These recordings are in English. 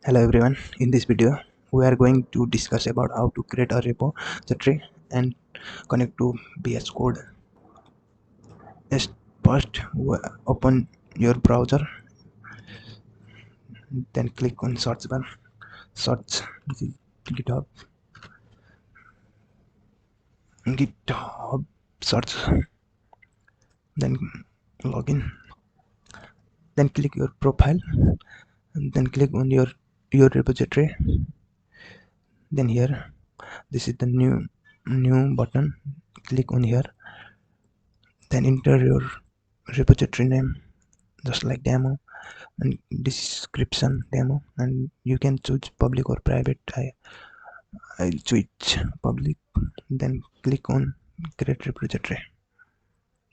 Hello everyone, in this video we are going to discuss about how to create a repository and connect to VS Code. First open your browser, then click on search bar, search GitHub, GitHub search, then login, then click your profile, and then click on your repository. Then here, this is the new button. Click on here, then enter your repository name just like demo and description demo, and you can choose public or private. I'll choose public, then click on create repository.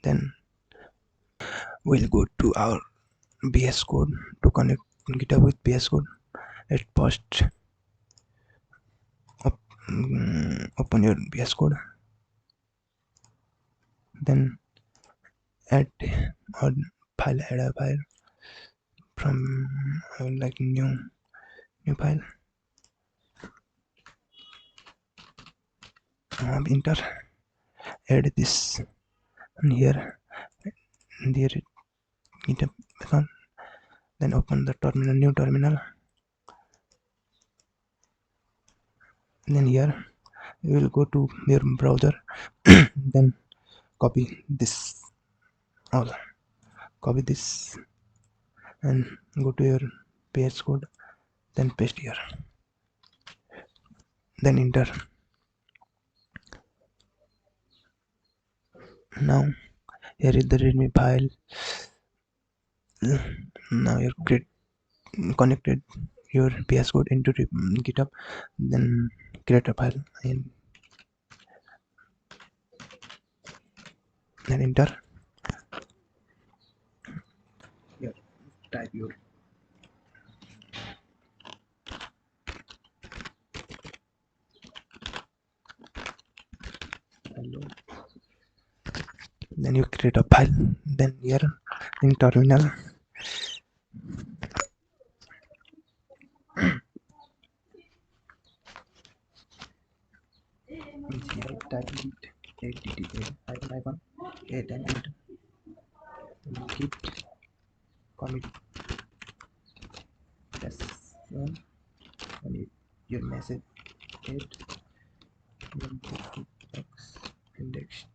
Then we'll go to our VS Code to connect GitHub with VS Code. At first open your VS Code, then add a file from I would like new file. Enter, add this, and here GitHub account. Then open the new terminal. Then here you will go to your browser. Then copy this and go to your VS Code, then paste here, then enter. Now here is the readme file. Now you're connected your VS Code into GitHub, then create a file and then enter. Here type your hello, then you create a file. Then here in terminal type git icon and enter. Git commit one and your message add index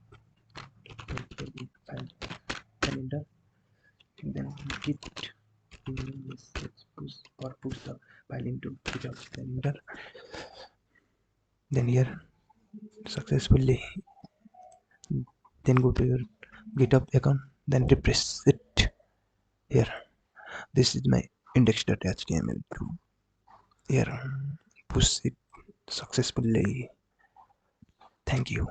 file and enter. Then git push the file into GitHub, then enter. Then here successfully, then go to your GitHub account, then refresh it. Here this is my index.html to here push it successfully. Thank you.